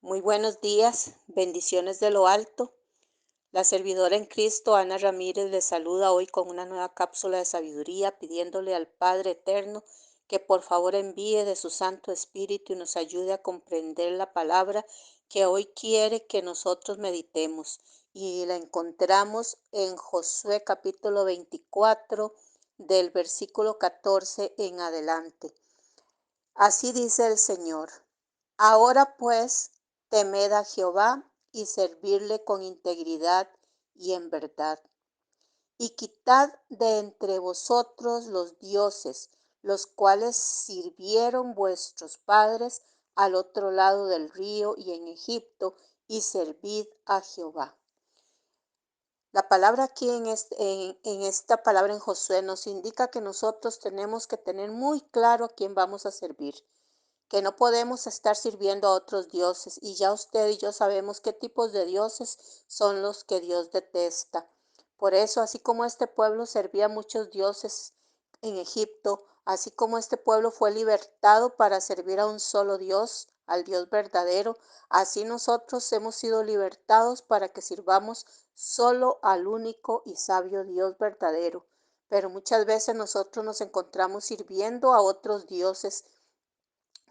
Muy buenos días, bendiciones de lo alto. La servidora en Cristo, Ana Ramírez, les saluda hoy con una nueva cápsula de sabiduría, pidiéndole al Padre Eterno que por favor envíe de su Santo Espíritu y nos ayude a comprender la palabra que hoy quiere que nosotros meditemos. Y la encontramos en Josué capítulo 24, del versículo 14 en adelante. Así dice el Señor: ahora pues, temed a Jehová y servirle con integridad y en verdad. Y quitad de entre vosotros los dioses, los cuales sirvieron vuestros padres al otro lado del río y en Egipto, y servid a Jehová. La palabra aquí en esta palabra en Josué nos indica que nosotros tenemos que tener muy claro a quién vamos a servir, que no podemos estar sirviendo a otros dioses, y ya usted y yo sabemos qué tipos de dioses son los que Dios detesta. Por eso, así como este pueblo servía a muchos dioses en Egipto, así como este pueblo fue libertado para servir a un solo Dios, al Dios verdadero, así nosotros hemos sido libertados para que sirvamos solo al único y sabio Dios verdadero. Pero muchas veces nosotros nos encontramos sirviendo a otros dioses,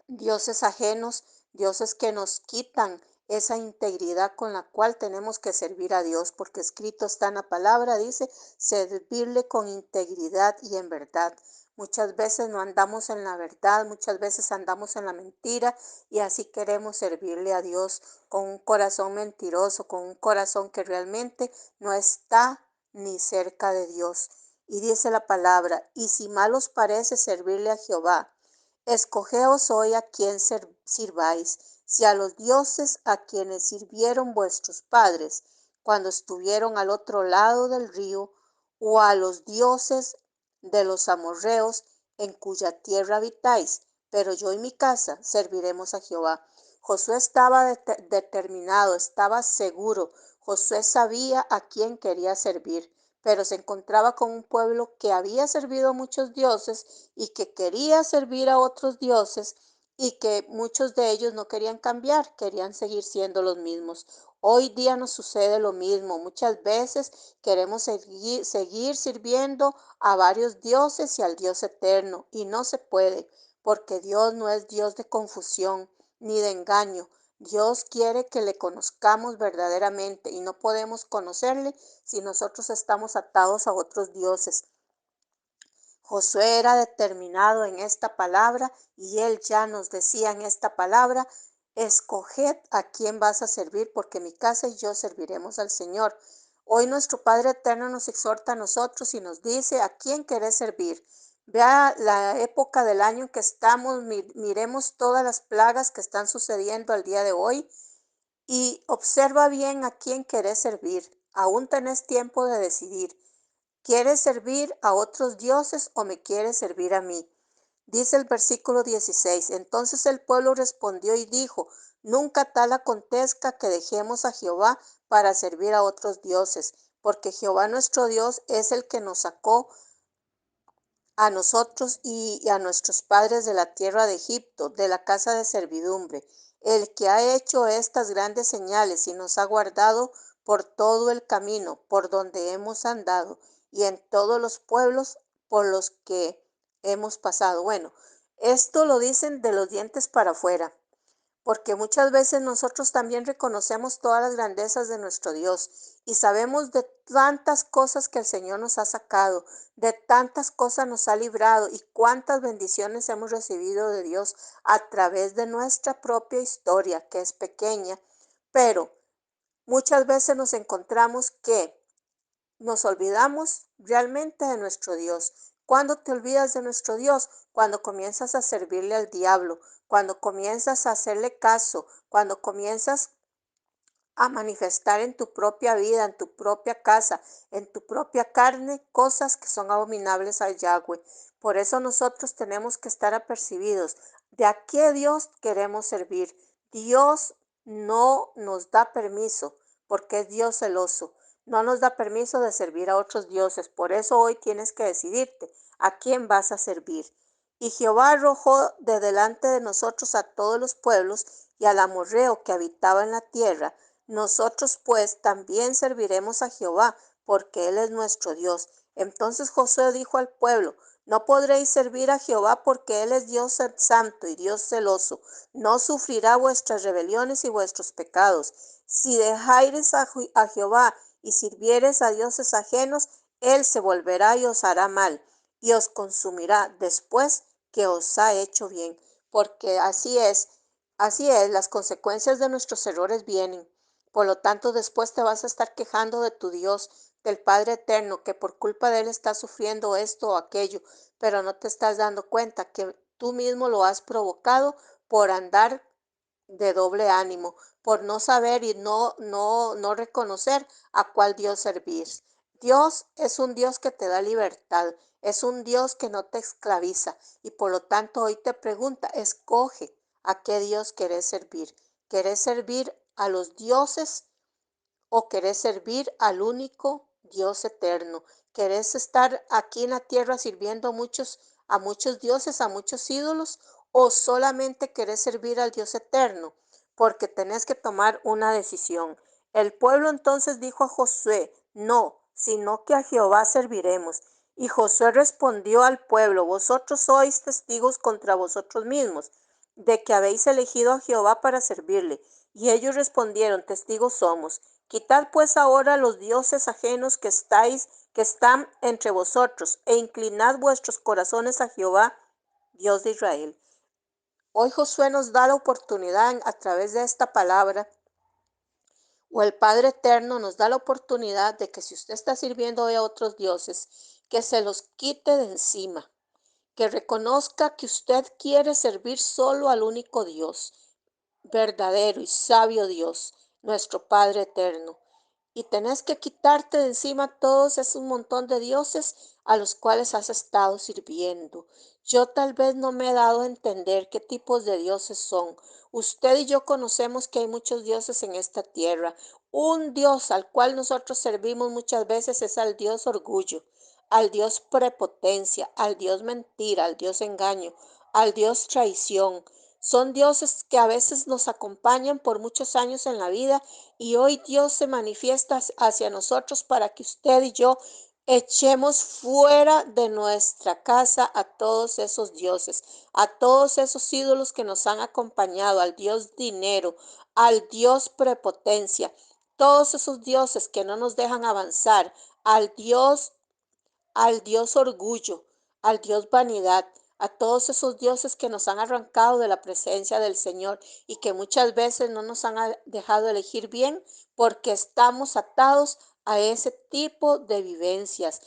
dioses ajenos, dioses que nos quitan esa integridad con la cual tenemos que servir a Dios, porque escrito está en la palabra, dice, servirle con integridad y en verdad. Muchas veces no andamos en la verdad, muchas veces andamos en la mentira, y así queremos servirle a Dios con un corazón mentiroso, con un corazón que realmente no está ni cerca de Dios. Y dice la palabra: y si mal os parece servirle a Jehová, escogeos hoy a quién sirváis, si a los dioses a quienes sirvieron vuestros padres cuando estuvieron al otro lado del río, o a los dioses de los amorreos en cuya tierra habitáis, pero yo y mi casa serviremos a Jehová. Josué estaba determinado, estaba seguro. Josué sabía a quién quería servir, pero se encontraba con un pueblo que había servido a muchos dioses y que quería servir a otros dioses, y que muchos de ellos no querían cambiar, querían seguir siendo los mismos. Hoy día nos sucede lo mismo. Muchas veces queremos seguir sirviendo a varios dioses y al Dios eterno, y no se puede, porque Dios no es Dios de confusión ni de engaño. Dios quiere que le conozcamos verdaderamente, y no podemos conocerle si nosotros estamos atados a otros dioses. Josué era determinado en esta palabra, y él ya nos decía en esta palabra: escoged a quién vas a servir, porque mi casa y yo serviremos al Señor. Hoy nuestro Padre Eterno nos exhorta a nosotros y nos dice: ¿a quién querés servir? Vea la época del año en que estamos, miremos todas las plagas que están sucediendo al día de hoy, y observa bien a quién querés servir. Aún tenés tiempo de decidir. ¿Quieres servir a otros dioses o me quieres servir a mí? Dice el versículo 16: entonces el pueblo respondió y dijo: nunca tal acontezca que dejemos a Jehová para servir a otros dioses, porque Jehová nuestro Dios es el que nos sacó a nosotros y a nuestros padres de la tierra de Egipto, de la casa de servidumbre, el que ha hecho estas grandes señales y nos ha guardado por todo el camino por donde hemos andado, y en todos los pueblos por los que hemos pasado. Bueno, esto lo dicen de los dientes para afuera, porque muchas veces nosotros también reconocemos todas las grandezas de nuestro Dios, y sabemos de tantas cosas que el Señor nos ha sacado, de tantas cosas nos ha librado, y cuántas bendiciones hemos recibido de Dios a través de nuestra propia historia, que es pequeña, pero muchas veces nos encontramos que nos olvidamos realmente de nuestro Dios. ¿Cuándo te olvidas de nuestro Dios? Cuando comienzas a servirle al diablo, cuando comienzas a hacerle caso, cuando comienzas a manifestar en tu propia vida, en tu propia casa, en tu propia carne, cosas que son abominables al Yahweh. Por eso nosotros tenemos que estar apercibidos de a qué Dios queremos servir. Dios no nos da permiso, porque es Dios celoso. No nos da permiso de servir a otros dioses. Por eso hoy tienes que decidirte a quién vas a servir. Y Jehová arrojó de delante de nosotros a todos los pueblos y al amorrheo que habitaba en la tierra. Nosotros pues también serviremos a Jehová, porque Él es nuestro Dios. Entonces Josué dijo al pueblo: no podréis servir a Jehová, porque Él es Dios santo y Dios celoso. No sufrirá vuestras rebeliones y vuestros pecados. Si dejareis a Jehová y sirviereis a dioses ajenos, Él se volverá y os hará mal, y os consumirá después que os ha hecho bien. Porque así es, las consecuencias de nuestros errores vienen. Por lo tanto, después te vas a estar quejando de tu Dios, del Padre eterno, que por culpa de Él estás sufriendo esto o aquello, pero no te estás dando cuenta que tú mismo lo has provocado por andar de doble ánimo, por no saber y no reconocer a cuál Dios servir. Dios es un Dios que te da libertad, es un Dios que no te esclaviza, y por lo tanto hoy te pregunta: escoge a qué Dios querés servir. ¿Querés servir a los dioses o querés servir al único Dios eterno? ¿Querés estar aquí en la tierra sirviendo a muchos dioses, a muchos ídolos, o solamente querés servir al Dios eterno? Porque tenés que tomar una decisión. El pueblo entonces dijo a Josué: no, sino que a Jehová serviremos. Y Josué respondió al pueblo: vosotros sois testigos contra vosotros mismos, de que habéis elegido a Jehová para servirle. Y ellos respondieron: testigos somos. Quitad pues ahora los dioses ajenos que están entre vosotros, e inclinad vuestros corazones a Jehová, Dios de Israel. Hoy Josué nos da la oportunidad a través de esta palabra, o el Padre Eterno nos da la oportunidad de que si usted está sirviendo a otros dioses, que se los quite de encima, que reconozca que usted quiere servir solo al único Dios, verdadero y sabio Dios, nuestro Padre Eterno. Y tenés que quitarte de encima todos esos montón de dioses a los cuales has estado sirviendo. Yo tal vez no me he dado a entender qué tipos de dioses son. Usted y yo conocemos que hay muchos dioses en esta tierra. Un Dios al cual nosotros servimos muchas veces es al Dios orgullo, al Dios prepotencia, al Dios mentira, al Dios engaño, al Dios traición. Son dioses que a veces nos acompañan por muchos años en la vida, y hoy Dios se manifiesta hacia nosotros para que usted y yo echemos fuera de nuestra casa a todos esos dioses, a todos esos ídolos que nos han acompañado, al Dios dinero, al Dios prepotencia, todos esos dioses que no nos dejan avanzar, al Dios orgullo, al Dios vanidad, a todos esos dioses que nos han arrancado de la presencia del Señor y que muchas veces no nos han dejado elegir bien, porque estamos atados a ese tipo de vivencias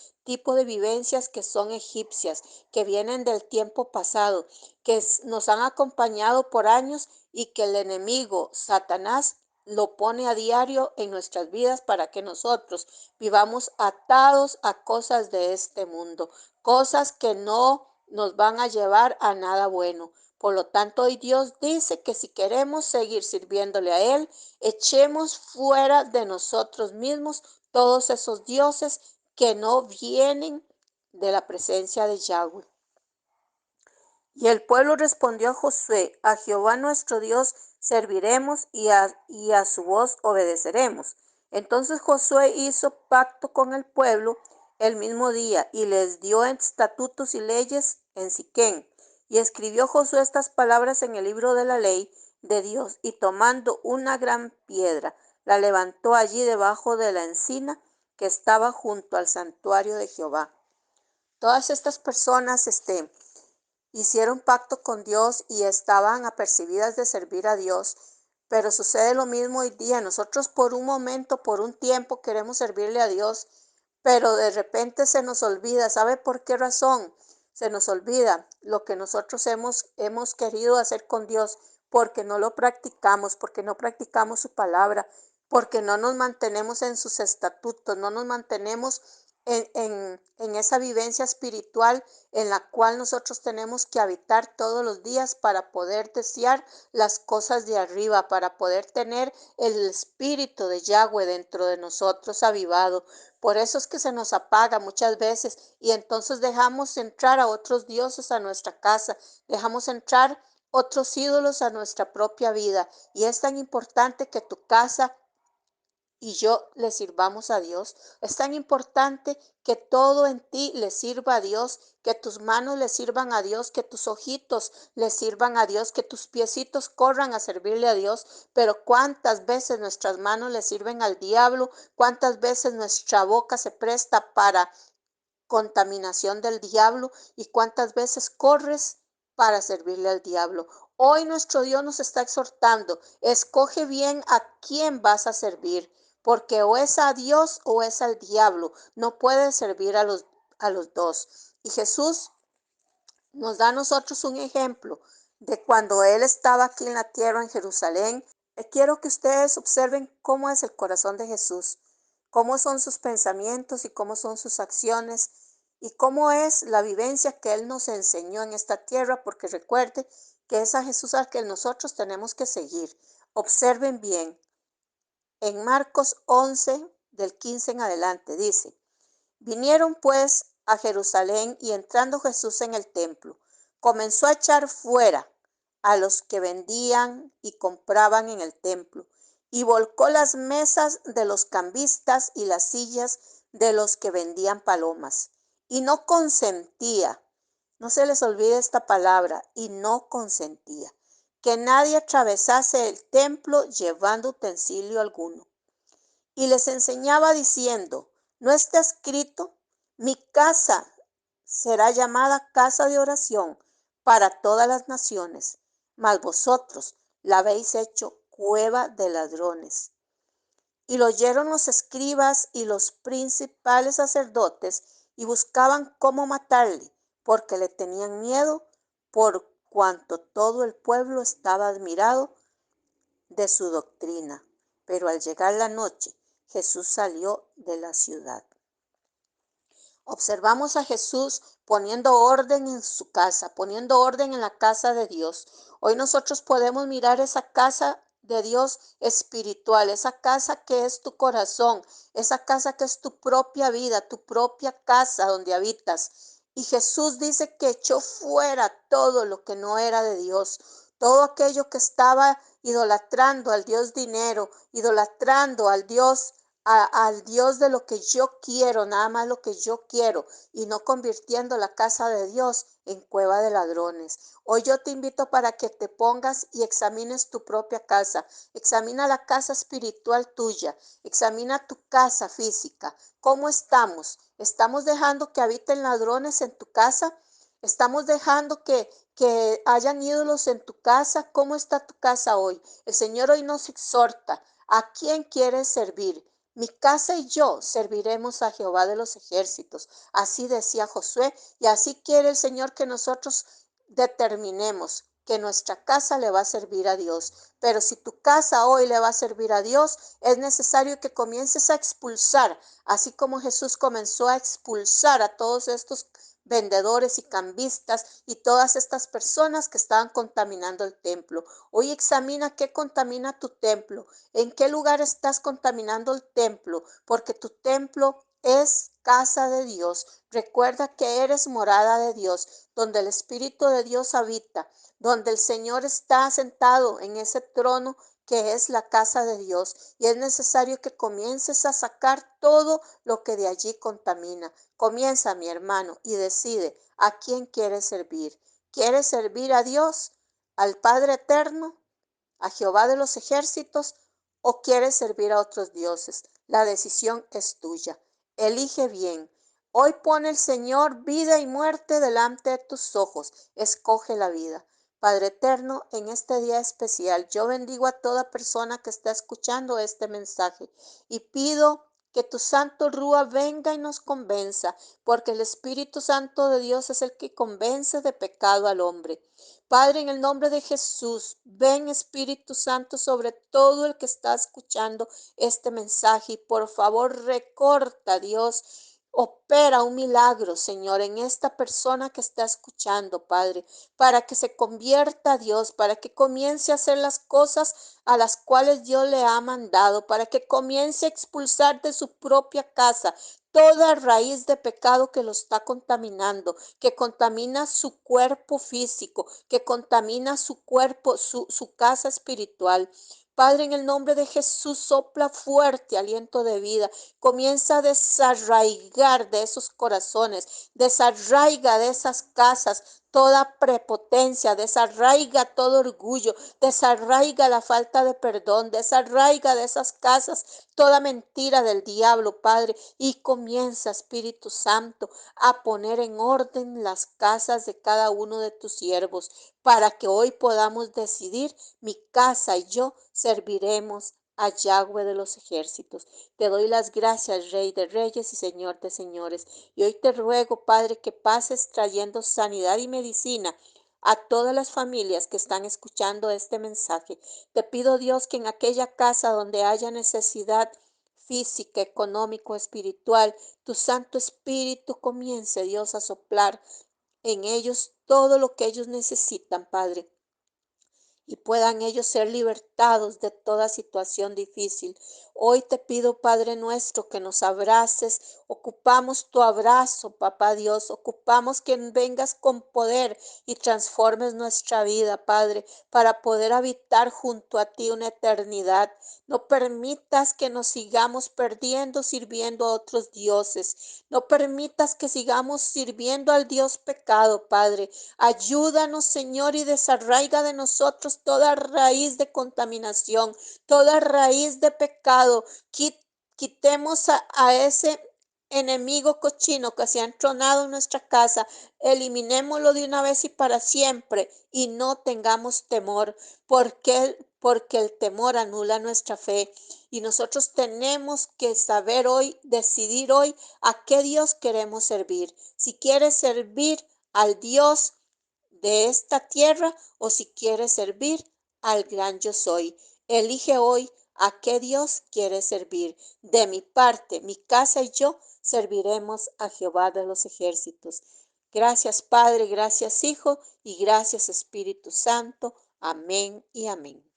que son egipcias, que vienen del tiempo pasado, que nos han acompañado por años y que el enemigo, Satanás, lo pone a diario en nuestras vidas para que nosotros vivamos atados a cosas de este mundo, cosas que no nos van a llevar a nada bueno. Por lo tanto, hoy Dios dice que si queremos seguir sirviéndole a Él, echemos fuera de nosotros mismos todos esos dioses que no vienen de la presencia de Yahweh. Y el pueblo respondió a Josué: a Jehová nuestro Dios serviremos y a su voz obedeceremos. Entonces Josué hizo pacto con el pueblo el mismo día y les dio estatutos y leyes en Siquén. Y escribió Josué estas palabras en el libro de la ley de Dios, y tomando una gran piedra, la levantó allí debajo de la encina que estaba junto al santuario de Jehová. Todas estas personas hicieron pacto con Dios y estaban apercibidas de servir a Dios, pero sucede lo mismo hoy día. Nosotros por un momento, por un tiempo queremos servirle a Dios, pero de repente se nos olvida. ¿Sabe por qué razón? Se nos olvida lo que nosotros hemos querido hacer con Dios, porque no lo practicamos, porque no practicamos su palabra, porque no nos mantenemos en sus estatutos, no nos mantenemos en esa vivencia espiritual en la cual nosotros tenemos que habitar todos los días para poder desear las cosas de arriba, para poder tener el espíritu de Yahweh dentro de nosotros avivado. Por eso es que se nos apaga muchas veces, y entonces dejamos entrar a otros dioses a nuestra casa, dejamos entrar otros ídolos a nuestra propia vida. Y es tan importante que tu casa y yo le sirvamos a Dios. Es tan importante que todo en ti le sirva a Dios, que tus manos le sirvan a Dios, que tus ojitos le sirvan a Dios, que tus piecitos corran a servirle a Dios. Pero cuántas veces nuestras manos le sirven al diablo, cuántas veces nuestra boca se presta para contaminación del diablo y cuántas veces corres para servirle al diablo. Hoy nuestro Dios nos está exhortando, escoge bien a quién vas a servir, porque o es a Dios o es al diablo, no puedes servir a los dos. Y Jesús nos da a nosotros un ejemplo de cuando Él estaba aquí en la tierra en Jerusalén. Quiero que ustedes observen cómo es el corazón de Jesús, cómo son sus pensamientos y cómo son sus acciones y cómo es la vivencia que Él nos enseñó en esta tierra, porque recuerde que es a Jesús al que nosotros tenemos que seguir. Observen bien, en Marcos 11, del 15 en adelante, dice: vinieron pues a Jerusalén y entrando Jesús en el templo, comenzó a echar fuera a los que vendían y compraban en el templo, y volcó las mesas de los cambistas y las sillas de los que vendían palomas. Y no consentía, no se les olvide esta palabra, y no consentía, que nadie atravesase el templo llevando utensilio alguno. Y les enseñaba diciendo: ¿no está escrito, mi casa será llamada casa de oración para todas las naciones? Mas vosotros la habéis hecho cueva de ladrones. Y lo oyeron los escribas y los principales sacerdotes, y buscaban cómo matarle, porque le tenían miedo, por cuanto todo el pueblo estaba admirado de su doctrina. Pero al llegar la noche, Jesús salió de la ciudad. Observamos a Jesús poniendo orden en su casa, poniendo orden en la casa de Dios. Hoy nosotros podemos mirar esa casa de Dios espiritual, esa casa que es tu corazón, esa casa que es tu propia vida, tu propia casa donde habitas. Y Jesús dice que echó fuera todo lo que no era de Dios, todo aquello que estaba idolatrando al Dios dinero, idolatrando al Dios de lo que yo quiero, nada más lo que yo quiero, y no convirtiendo la casa de Dios en cueva de ladrones. Hoy yo te invito para que te pongas y examines tu propia casa, examina la casa espiritual tuya, examina tu casa física. ¿Cómo estamos? ¿Estamos dejando que habiten ladrones en tu casa? ¿Estamos dejando que hayan ídolos en tu casa? ¿Cómo está tu casa hoy? El Señor hoy nos exhorta. ¿A quién quieres servir? Mi casa y yo serviremos a Jehová de los ejércitos. Así decía Josué, y así quiere el Señor que nosotros determinemos que nuestra casa le va a servir a Dios. Pero si tu casa hoy le va a servir a Dios, es necesario que comiences a expulsar, así como Jesús comenzó a expulsar a todos estos vendedores y cambistas y todas estas personas que estaban contaminando el templo. Hoy examina qué contamina tu templo, en qué lugar estás contaminando el templo, porque tu templo es casa de Dios. Recuerda que eres morada de Dios, donde el Espíritu de Dios habita, donde el Señor está sentado en ese trono que es la casa de Dios, y es necesario que comiences a sacar todo lo que de allí contamina. Comienza, mi hermano, y decide a quién quieres servir. ¿Quieres servir a Dios, al Padre eterno, a Jehová de los ejércitos, o quieres servir a otros dioses? La decisión es tuya. Elige bien. Hoy pone el Señor vida y muerte delante de tus ojos. Escoge la vida. Padre eterno, en este día especial, yo bendigo a toda persona que está escuchando este mensaje y pido que tu santo Rúa venga y nos convenza, porque el Espíritu Santo de Dios es el que convence de pecado al hombre. Padre, en el nombre de Jesús, ven Espíritu Santo sobre todo el que está escuchando este mensaje y por favor recorta, Dios, Opera un milagro, Señor, en esta persona que está escuchando, Padre, para que se convierta a Dios, para que comience a hacer las cosas a las cuales Dios le ha mandado, para que comience a expulsar de su propia casa toda raíz de pecado que lo está contaminando, que contamina su cuerpo físico, que contamina su cuerpo, su casa espiritual. Padre, en el nombre de Jesús, sopla fuerte aliento de vida. Comienza a desarraigar de esos corazones, desarraiga de esas casas toda prepotencia, desarraiga todo orgullo, desarraiga la falta de perdón, desarraiga de esas casas toda mentira del diablo, Padre, y comienza, Espíritu Santo, a poner en orden las casas de cada uno de tus siervos, para que hoy podamos decidir, mi casa y yo serviremos a Yahweh de los ejércitos. Te doy las gracias, Rey de reyes y Señor de señores. Y hoy te ruego, Padre, que pases trayendo sanidad y medicina a todas las familias que están escuchando este mensaje. Te pido, Dios, que en aquella casa donde haya necesidad física, económico, espiritual, tu Santo Espíritu comience, Dios, a soplar en ellos todo lo que ellos necesitan, Padre, y puedan ellos ser libertados de toda situación difícil. Hoy te pido, Padre nuestro, que nos abraces. Ocupamos tu abrazo, Papá Dios. Ocupamos que vengas con poder y transformes nuestra vida, Padre, para poder habitar junto a ti una eternidad. No permitas que nos sigamos perdiendo sirviendo a otros dioses. No permitas que sigamos sirviendo al Dios pecado, Padre. Ayúdanos, Señor, y desarraiga de nosotros toda raíz de contaminación, toda raíz de pecado. Quitemos a ese enemigo cochino que se ha entronado en nuestra casa. Eliminémoslo de una vez y para siempre y no tengamos temor, porque el temor anula nuestra fe. Y nosotros tenemos que saber hoy, decidir hoy a qué Dios queremos servir. Si quieres servir al Dios de esta tierra o si quieres servir al gran yo soy. Elige hoy a qué Dios quieres servir. De mi parte, mi casa y yo serviremos a Jehová de los ejércitos. Gracias, Padre, gracias, Hijo, y gracias, Espíritu Santo. Amén y amén.